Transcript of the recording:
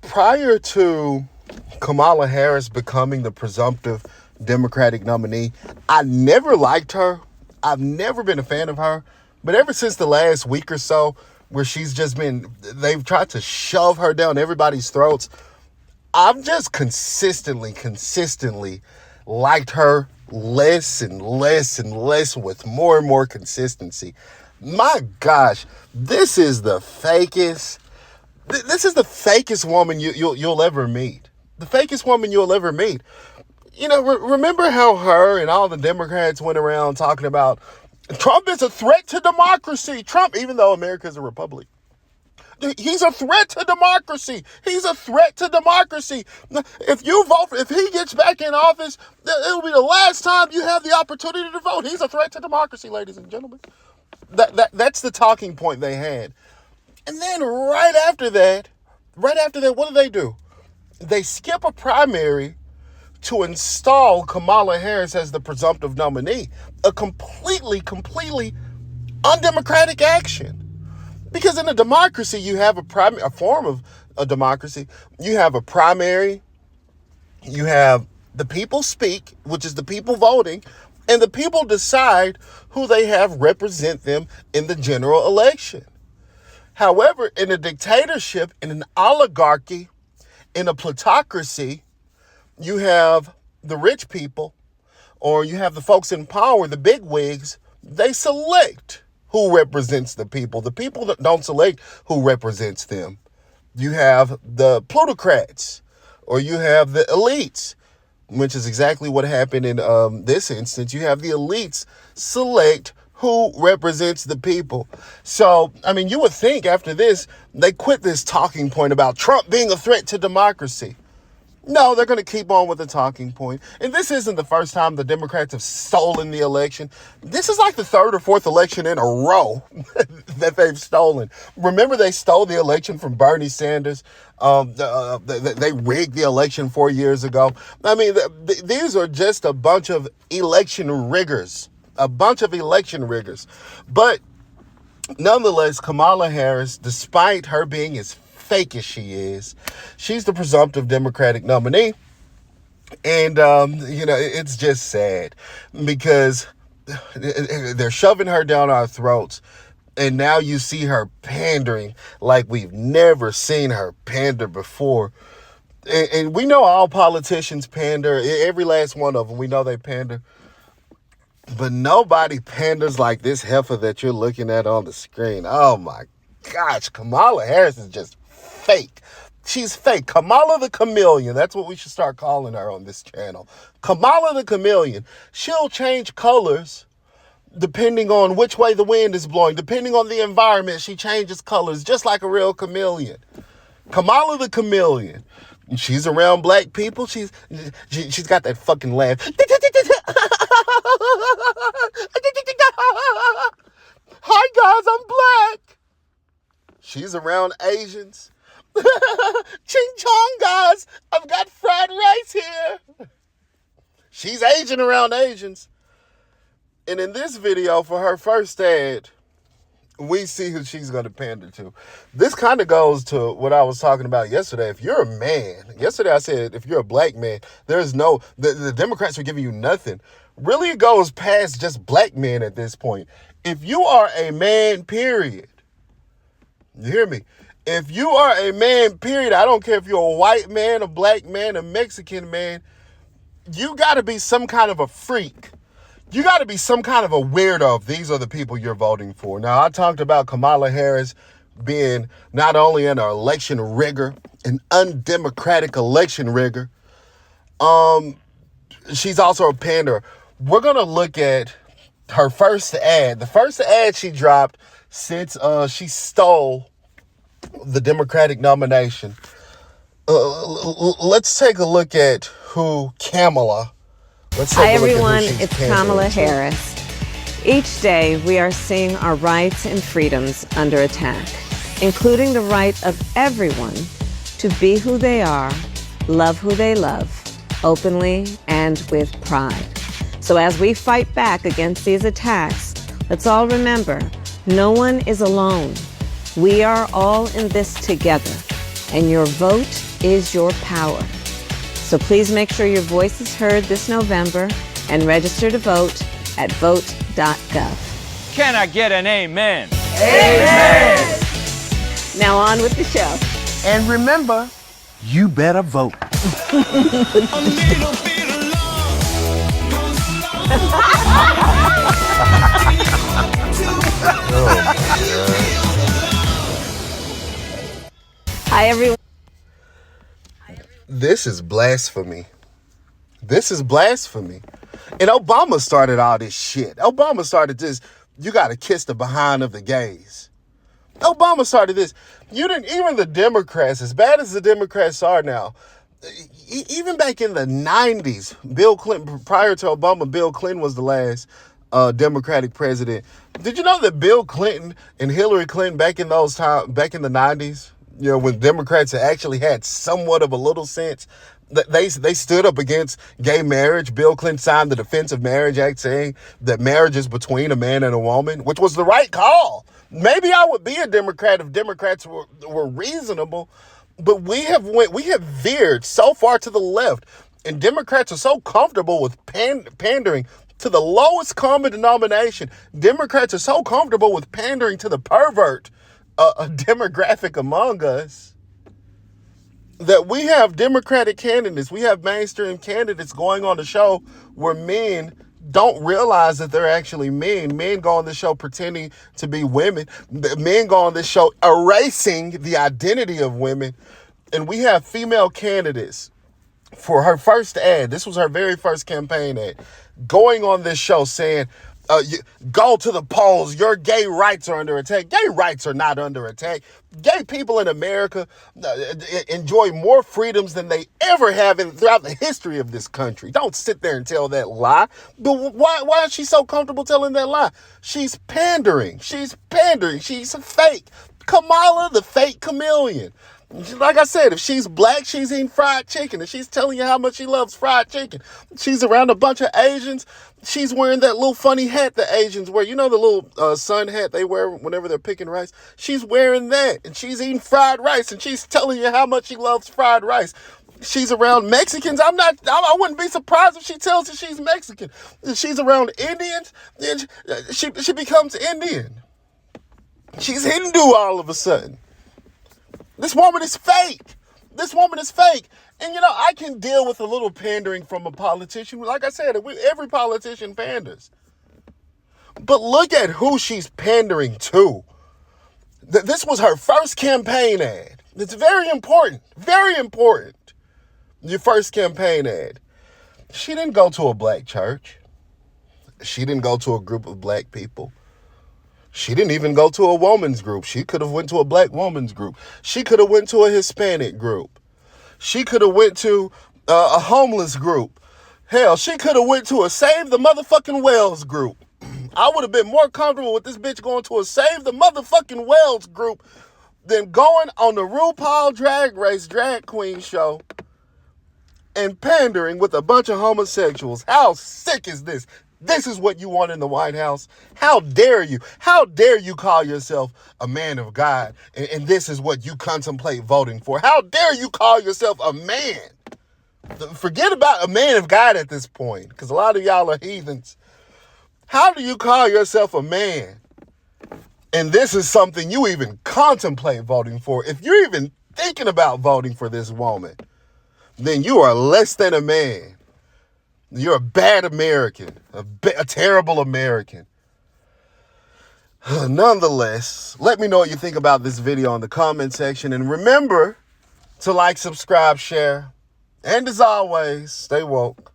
Prior to Kamala Harris becoming the presumptive Democratic nominee, I never liked her. I've never been a fan of her. But ever since the last week or so, where they've tried to shove her down everybody's throats, I've just consistently liked her less and less and less with more and more consistency. My gosh, this is the fakest woman you'll ever meet. The fakest woman you'll ever meet. Remember how her and all the Democrats went around talking about Trump is a threat to democracy. Trump, even though America is a republic, he's a threat to democracy. He's a threat to democracy. If he gets back in office, it'll be the last time you have the opportunity to vote. He's a threat to democracy, ladies and gentlemen. That's the talking point they had. And then right after that, what do? They skip a primary to install Kamala Harris as the presumptive nominee. A completely undemocratic action. Because in a democracy, you have a form of a democracy. You have a primary, you have the people speak, which is the people voting, and the people decide who they have represent them in the general election. However, in a dictatorship, in an oligarchy, in a plutocracy, you have the rich people, or you have the folks in power, the bigwigs, they select who represents the people. The people that don't select who represents them. You have the plutocrats, or you have the elites, which is exactly what happened in this instance. You have the elites select who represents the people. So, you would think after this, they quit this talking point about Trump being a threat to democracy. No, they're going to keep on with the talking point. And this isn't the first time the Democrats have stolen the election. This is like the third or fourth election in a row that they've stolen. Remember, they stole the election from Bernie Sanders. They rigged the election 4 years ago. These are just a bunch of election riggers. But nonetheless, Kamala Harris, despite her being as fake as she is, she's the presumptive Democratic nominee. And, it's just sad because they're shoving her down our throats. And now you see her pandering like we've never seen her pander before. And we know all politicians pander. Every last one of them, we know they pander. But nobody panders like this heifer that you're looking at on the screen. Oh, my gosh. Kamala Harris is just fake. She's fake. Kamala the Chameleon. That's what we should start calling her on this channel. Kamala the Chameleon. She'll change colors depending on which way the wind is blowing. Depending on the environment, she changes colors just like a real chameleon. Kamala the Chameleon. She's around black people. She's got that fucking laugh. Hi guys, I'm black. She's around Asians. Ching chong guys, I've got fried rice here. She's Asian around Asians. And in this video for her first ad, we see who she's going to pander to. This kind of goes to what I was talking about yesterday. If you're a man, yesterday I said if you're a black man, the Democrats are giving you nothing. Really, it goes past just black men at this point. If you are a man, period. You hear me? If you are a man, period, I don't care if you're a white man, a black man, a Mexican man, you got to be some kind of a freak. You got to be some kind of a weirdo if these are the people you're voting for. Now, I talked about Kamala Harris being not only an election rigger, an undemocratic election rigger, she's also a panderer. We're going to look at her first ad. The first ad she dropped since she stole the Democratic nomination. Let's take a look at who Kamala. Hi everyone, it's Kamala Harris. Each day we are seeing our rights and freedoms under attack, including the right of everyone to be who they are, love who they love, openly and with pride. So as we fight back against these attacks, let's all remember, no one is alone. We are all in this together. and your vote is your power. So please make sure your voice is heard this November and register to vote at vote.gov. Can I get an amen? Amen! Now on with the show. And remember, you better vote. Hi, everyone. This is blasphemy. This is blasphemy. And Obama started all this shit. Obama started this, you got to kiss the behind of the gays. Obama started this. Even the Democrats, as bad as the Democrats are now, even back in the 90s, Bill Clinton, prior to Obama, Bill Clinton was the last Democratic president. Did you know that Bill Clinton and Hillary Clinton back in the 90s, when Democrats actually had somewhat of a little sense, they stood up against gay marriage. Bill Clinton signed the Defense of Marriage Act saying that marriage is between a man and a woman, which was the right call. Maybe I would be a Democrat if Democrats were reasonable, but we have veered so far to the left, and Democrats are so comfortable with pandering to the lowest common denomination. Democrats are so comfortable with pandering to the pervert a demographic among us that we have Democratic candidates, we have mainstream candidates going on the show where men don't realize that they're actually men. Men go on this show pretending to be women. Men go on this show erasing the identity of women. And we have female candidates for her first ad. This was her very first campaign ad, going on this show saying, go to the polls. Your gay rights are under attack. Gay rights are not under attack. Gay people in America enjoy more freedoms than they ever have throughout the history of this country. Don't sit there and tell that lie. But why is she so comfortable telling that lie? She's pandering. She's a fake. Kamala, the fake chameleon. Like I said, if she's black, she's eating fried chicken. If she's telling you how much she loves fried chicken, she's around a bunch of Asians. She's wearing that little funny hat that Asians wear. You know the little sun hat they wear whenever they're picking rice? She's wearing that, and she's eating fried rice, and she's telling you how much she loves fried rice. She's around Mexicans. I wouldn't be surprised if she tells you she's Mexican. If she's around Indians, then she becomes Indian. She's Hindu all of a sudden. This woman is fake. This woman is fake. And, I can deal with a little pandering from a politician. Like I said, every politician panders. But look at who she's pandering to. This was her first campaign ad. It's very important. Very important. Your first campaign ad. She didn't go to a black church. She didn't go to a group of black people. She didn't even go to a woman's group. She could have went to a black woman's group. She could have went to a Hispanic group. She could have went to a homeless group. Hell, she could have went to a Save the Motherfucking Whales group. I would have been more comfortable with this bitch going to a Save the Motherfucking Whales group than going on the RuPaul Drag Race drag queen show and pandering with a bunch of homosexuals. How sick is this? This is what you want in the White House? How dare you? How dare you call yourself a man of God and this is what you contemplate voting for? How dare you call yourself a man? Forget about a man of God at this point, because a lot of y'all are heathens. How do you call yourself a man? And this is something you even contemplate voting for. If you're even thinking about voting for this woman, then you are less than a man. You're a bad American, a terrible American. Nonetheless, let me know what you think about this video in the comment section. And remember to like, subscribe, share. And as always, stay woke.